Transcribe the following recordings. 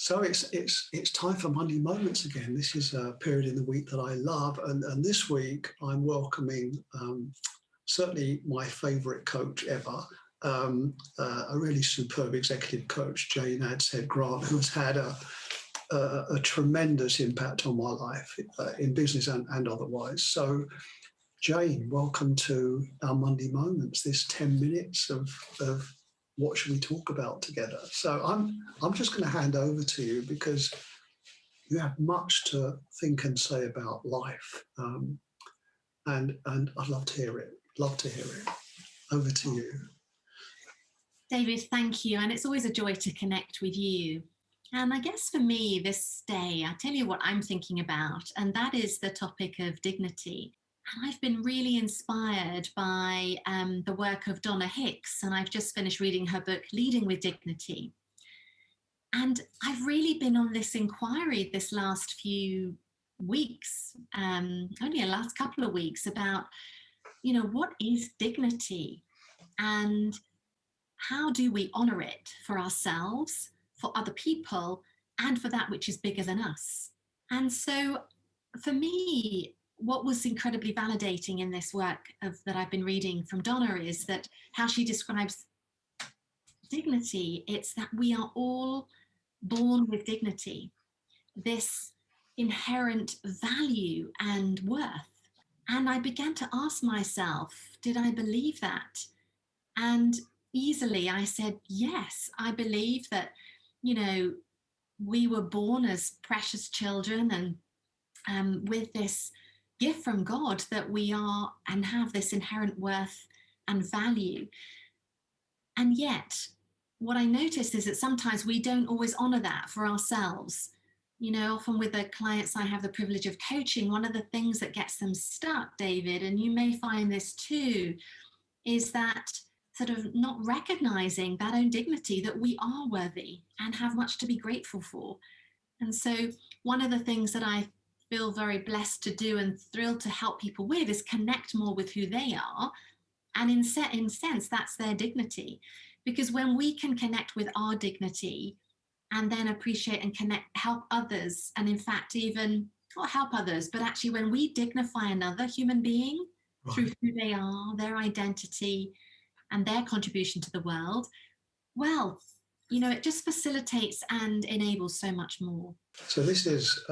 So it's time for Monday Moments again. This is a period in the week that I love, and this week I'm welcoming certainly my favourite coach ever, a really superb executive coach, Jane Adshead-Grant, who has had a tremendous impact on my life in business and otherwise. So, Jane, welcome to our Monday Moments. This 10 minutes of what should we talk about together? So I'm just going to hand over to you because you have much to think and say about life, and I'd love to hear it. Love to hear it. Over to you. David, thank you. And it's always a joy to connect with you. And I guess for me this day, I'll tell you what I'm thinking about, and that is the topic of dignity. And I've been really inspired by the work of Donna Hicks, and I've just finished reading her book, Leading with Dignity. And I've really been on this inquiry this last few weeks, only the last couple of weeks, about, what is dignity and how do we honour it for ourselves, for other people, and for that which is bigger than us. And so for me, what was incredibly validating in this work that I've been reading from Donna is that how she describes dignity, it's that we are all born with dignity, this inherent value and worth. And I began to ask myself, did I believe that? And easily I said, yes, I believe that, we were born as precious children and with this gift from God that we are and have this inherent worth and value. And yet, what I noticed is that sometimes we don't always honor that for ourselves. Often with the clients I have the privilege of coaching, one of the things that gets them stuck, David, and you may find this too, is that sort of not recognizing that own dignity, that we are worthy and have much to be grateful for. And so one of the things that I feel very blessed to do and thrilled to help people with is connect more with who they are. And in sense, that's their dignity. Because when we can connect with our dignity and then appreciate and help others, and in fact, even not help others, but actually when we dignify another human being through who they are, their identity, and their contribution to the world, well, it just facilitates and enables so much more. So this is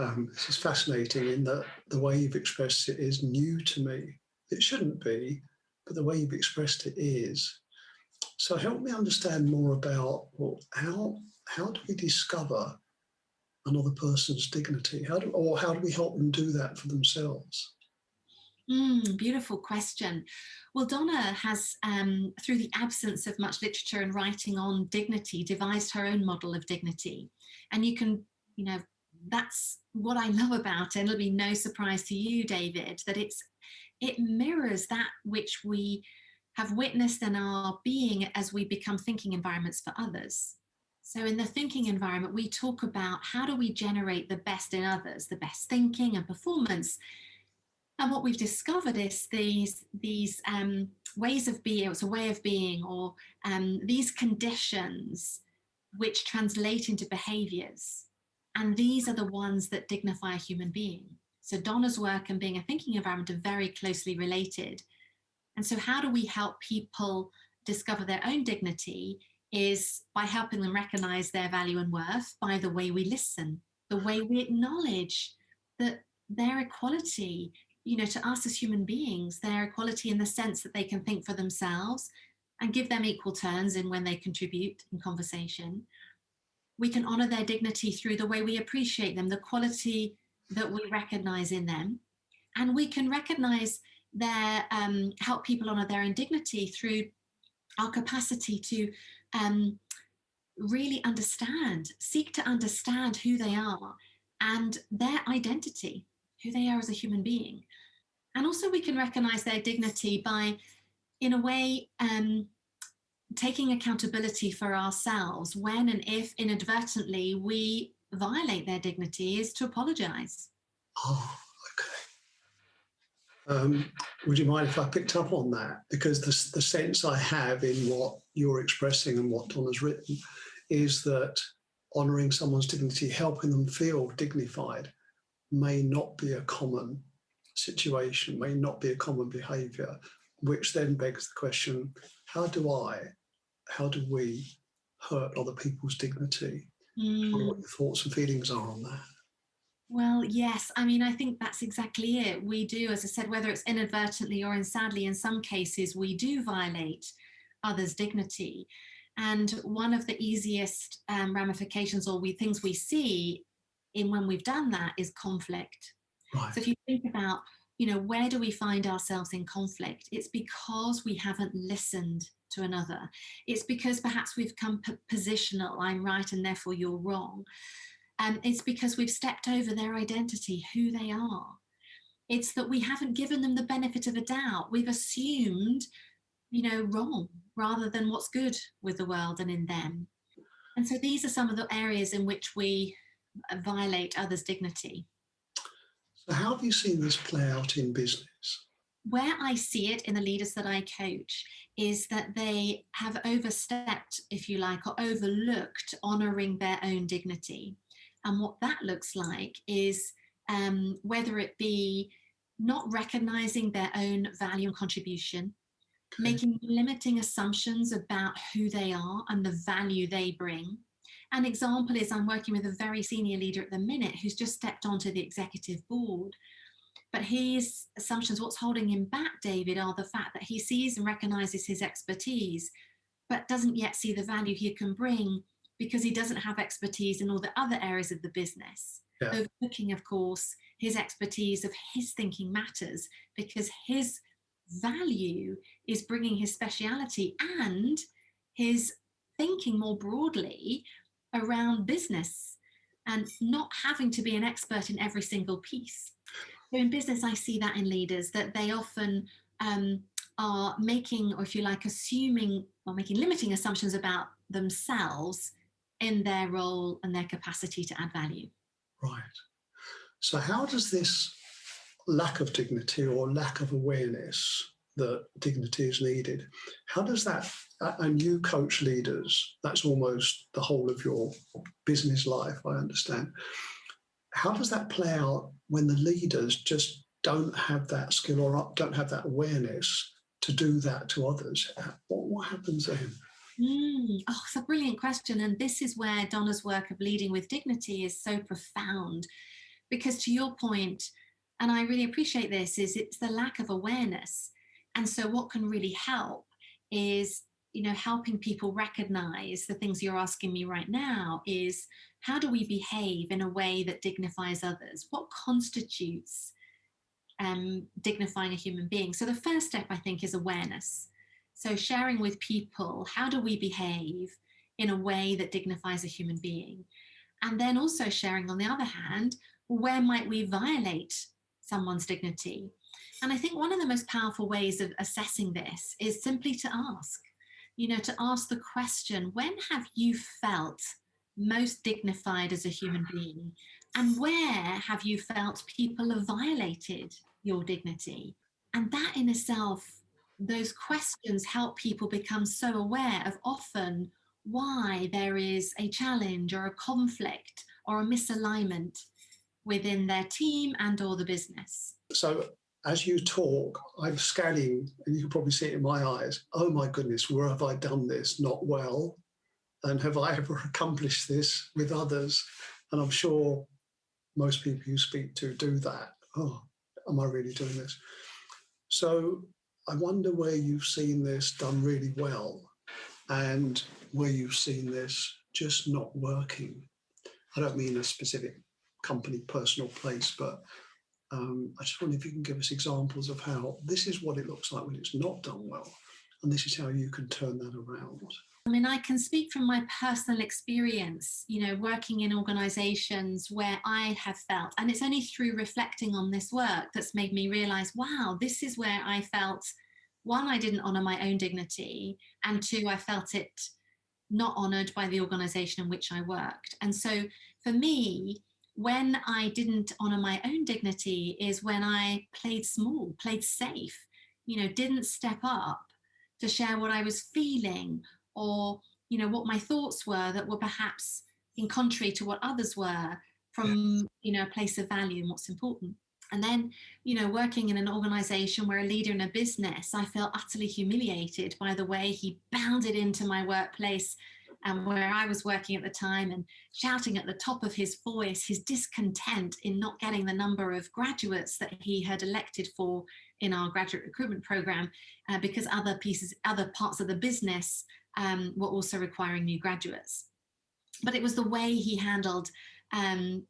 fascinating in that the way you've expressed it is new to me. It shouldn't be, but the way you've expressed it is. So help me understand more about how do we discover another person's dignity? How do we help them do that for themselves? Beautiful question. Well, Donna has, through the absence of much literature and writing on dignity, devised her own model of dignity. And you can, that's what I love about it. And it'll be no surprise to you, David, that it mirrors that which we have witnessed in our being as we become thinking environments for others. So in the thinking environment, we talk about how do we generate the best in others, the best thinking and performance. And what we've discovered is these ways of being, it's a way of being, or these conditions which translate into behaviours. And these are the ones that dignify a human being. So Donna's work and being a thinking environment are very closely related. And so how do we help people discover their own dignity is by helping them recognise their value and worth by the way we listen, the way we acknowledge that their equality, to us as human beings, their equality in the sense that they can think for themselves and give them equal turns in when they contribute in conversation. We can honour their dignity through the way we appreciate them, the quality that we recognise in them. And we can recognise their, help people honour their own dignity through our capacity to really seek to understand who they are and their identity, who they are as a human being. And also we can recognise their dignity by, in a way, taking accountability for ourselves when and if inadvertently we violate their dignity is to apologise. Oh, okay. Would you mind if I picked up on that? Because the sense I have in what you're expressing and what Donna's written is that honouring someone's dignity, helping them feel dignified, may not be a common situation, may not be a common behaviour, which then begs the question, how do we hurt other people's dignity? I wonder what your thoughts and feelings are on that. Well, yes. I mean, I think that's exactly it. We do, as I said, whether it's inadvertently or sadly, in some cases, we do violate others' dignity. And one of the easiest ramifications or things we see in when we've done that is conflict. Right. So if you think about, where do we find ourselves in conflict? It's because we haven't listened to another. It's because perhaps we've come positional, I'm right and therefore you're wrong. It's because we've stepped over their identity, who they are. It's that we haven't given them the benefit of a doubt. We've assumed, wrong rather than what's good with the world and in them. And so these are some of the areas in which we violate others' dignity. So how have you seen this play out in business? Where I see it in the leaders that I coach is that they have overstepped, if you like, or overlooked honouring their own dignity. And what that looks like is whether it be not recognising their own value and contribution, making limiting assumptions about who they are and the value they bring. An example is I'm working with a very senior leader at the minute who's just stepped onto the executive board. But his assumptions, what's holding him back, David, are the fact that he sees and recognises his expertise, but doesn't yet see the value he can bring because he doesn't have expertise in all the other areas of the business. Yeah. Overlooking, of course, his expertise of his thinking matters because his value is bringing his speciality and his thinking more broadly around business and not having to be an expert in every single piece. So in business, I see that in leaders, that they often are making, or if you like, assuming or making limiting assumptions about themselves in their role and their capacity to add value. Right. So how does this lack of dignity or lack of awareness that dignity is needed, how does that, and you coach leaders, that's almost the whole of your business life, I understand. How does that play out when the leaders just don't have that skill or don't have that awareness to do that to others? What happens then? It's a brilliant question. And this is where Donna's work of leading with dignity is so profound. Because to your point, and I really appreciate this, is it's the lack of awareness. And so what can really help is, helping people recognize the things you're asking me right now is how do we behave in a way that dignifies others? What constitutes dignifying a human being? So the first step, I think, is awareness. So sharing with people, how do we behave in a way that dignifies a human being? And then also sharing, on the other hand, where might we violate someone's dignity? And I think one of the most powerful ways of assessing this is simply to ask, to ask the question, when have you felt most dignified as a human being? And where have you felt people have violated your dignity? And that in itself, those questions help people become so aware of often why there is a challenge or a conflict or a misalignment within their team and or the business. So as you talk, I'm scanning, and you can probably see it in my eyes, oh my goodness, where have I done this not well? And have I ever accomplished this with others? And I'm sure most people you speak to do that. Oh, am I really doing this? So I wonder where you've seen this done really well and where you've seen this just not working. I don't mean a specific company, personal place, but I just wonder if you can give us examples of how this is what it looks like when it's not done well, and this is how you can turn that around. I mean, I can speak from my personal experience, working in organizations where I have felt, and it's only through reflecting on this work that's made me realize, wow, this is where I felt, one, I didn't honor my own dignity, and two, I felt it not honored by the organization in which I worked. And so for me, when I didn't honor my own dignity is when I played small, played safe, didn't step up to share what I was feeling or, what my thoughts were that were perhaps in contrary to what others were, from a place of value and what's important. And then, working in an organization where a leader in a business, I felt utterly humiliated by the way he bounded into my workplace and where I was working at the time, and shouting at the top of his voice his discontent in not getting the number of graduates that he had elected for in our graduate recruitment program, because other parts of the business were also requiring new graduates. But it was the way he handled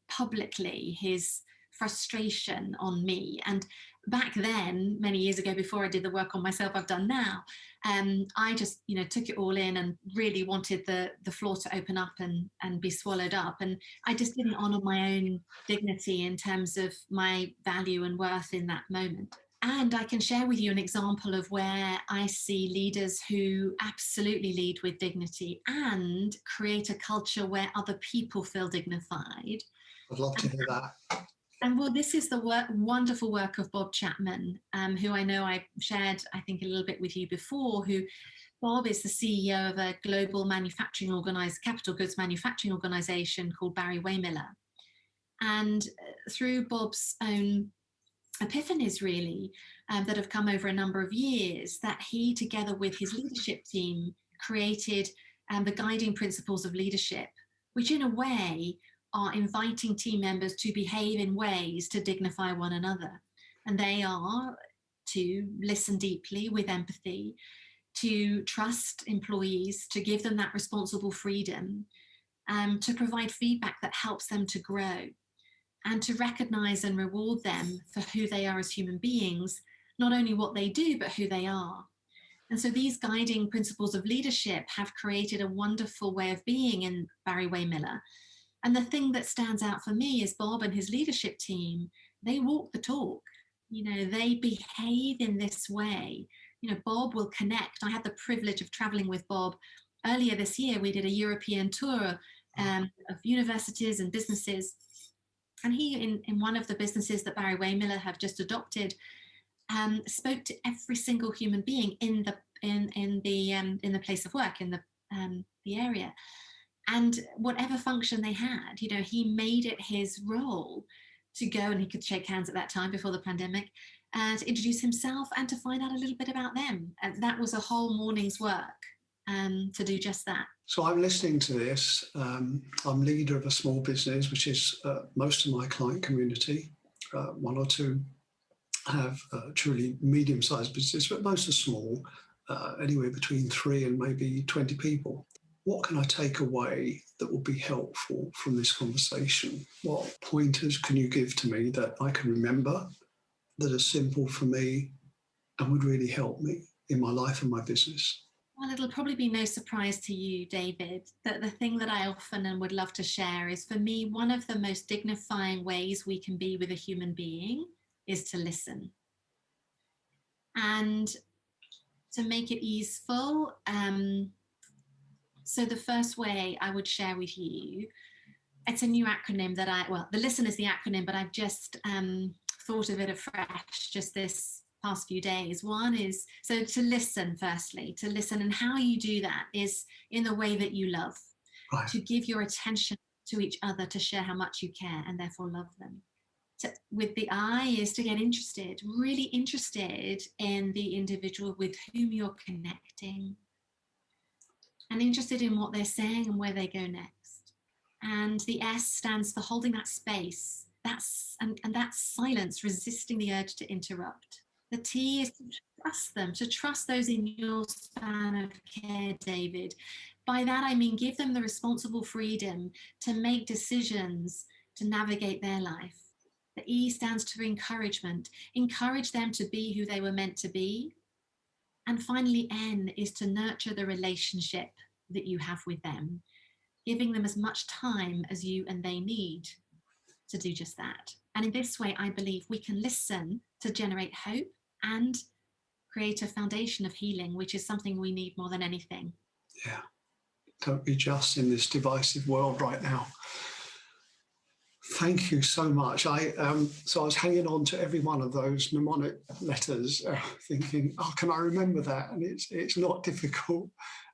publicly his frustration on me. And back then, many years ago, before I did the work on myself I've done now, I just took it all in and really wanted the floor to open up and be swallowed up. And I just didn't honor my own dignity in terms of my value and worth in that moment. And I can share with you an example of where I see leaders who absolutely lead with dignity and create a culture where other people feel dignified. I'd love to hear that. And well, this is the wonderful work of Bob Chapman, who I know I shared, I think, a little bit with you before, Bob is the CEO of a global capital goods manufacturing organization called Barry Waymiller. And through Bob's own epiphanies, really, that have come over a number of years, that he, together with his leadership team, created the guiding principles of leadership, which in a way are inviting team members to behave in ways to dignify one another. And they are to listen deeply with empathy, to trust employees, to give them that responsible freedom, to provide feedback that helps them to grow, and to recognize and reward them for who they are as human beings, not only what they do, but who they are. And so these guiding principles of leadership have created a wonderful way of being in Barry Waymiller. And the thing that stands out for me is Bob and his leadership team, they walk the talk. They behave in this way. Bob will connect. I had the privilege of traveling with Bob earlier this year. We did a European tour of universities and businesses. And he, in one of the businesses that Barry Waymiller have just adopted, spoke to every single human being in the place of work, in the area. And whatever function they had, he made it his role to go, and he could shake hands at that time before the pandemic, to introduce himself and to find out a little bit about them. And that was a whole morning's work to do just that. So I'm listening to this. I'm leader of a small business, which is most of my client community. One or two have truly medium-sized businesses, but most are small, anywhere between 3 and maybe 20 people. What can I take away that will be helpful from this conversation? What pointers can you give to me that I can remember, that are simple for me and would really help me in my life and my business? Well, it'll probably be no surprise to you, David, that the thing that I often and would love to share is, for me, one of the most dignifying ways we can be with a human being is to listen. And to make it easeful, so the first way I would share with you, it's a new acronym that the listen is the acronym, but I've just thought of it afresh just this past few days. One is, so to listen, firstly, to listen, and how you do that is in the way that you love, right. To give your attention to each other, to share how much you care and therefore love them. With the I is to get interested, really interested in the individual with whom you're connecting, and interested in what they're saying and where they go next. And the S stands for holding that space, and that silence, resisting the urge to interrupt. The T is to trust them, to trust those in your span of care, David. By that, I mean give them the responsible freedom to make decisions, to navigate their life. The E stands for encouragement. Encourage them to be who they were meant to be. And finally, N is to nurture the relationship that you have with them, giving them as much time as you and they need to do just that. And in this way, I believe we can listen to generate hope and create a foundation of healing, which is something we need more than anything. Yeah, don't be just in this divisive world right now. Thank you so much. So I was hanging on to every one of those mnemonic letters, thinking, oh, can I remember that? And it's not difficult.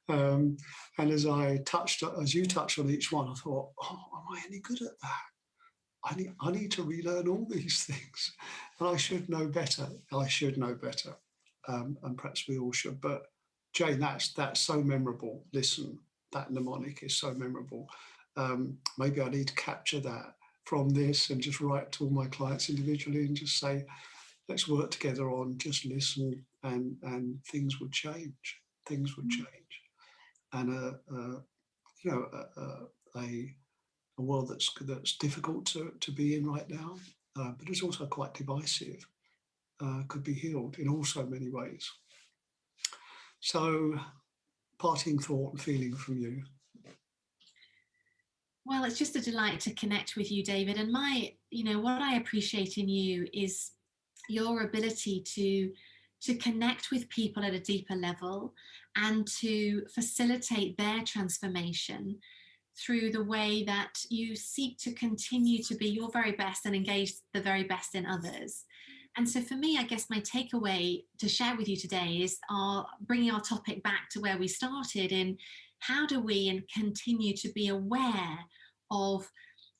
And as you touched on each one, I thought, oh, am I any good at that? I need to relearn all these things, and I should know better. And perhaps we all should. But Jane, that's so memorable. Listen, that mnemonic is so memorable. Maybe I need to capture that from this and just write to all my clients individually and just say, let's work together on just listen, and things would change. Things would change. And a world that's difficult to be in right now, but it's also quite divisive, could be healed in all so many ways. So, parting thought and feeling from you. Well, it's just a delight to connect with you, David. And what I appreciate in you is your ability to connect with people at a deeper level and to facilitate their transformation through the way that you seek to continue to be your very best and engage the very best in others. And so for me, I guess my takeaway to share with you today is bringing our topic back to where we started in how do we continue to be aware of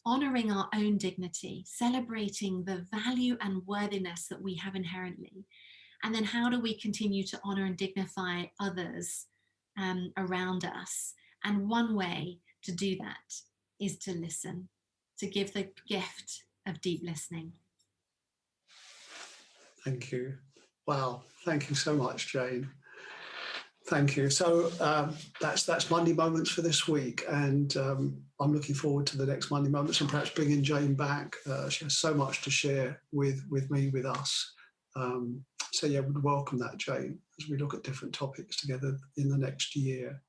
honoring our own dignity, celebrating the value and worthiness that we have inherently. And then how do we continue to honor and dignify others around us? And one way to do that is to listen, to give the gift of deep listening. Thank you. Wow. Thank you so much, Jane. Thank you. So that's Monday Moments for this week. And I'm looking forward to the next Monday Moments and perhaps bringing Jane back. She has so much to share with me, with us. So yeah, we'd welcome that, Jane, as we look at different topics together in the next year.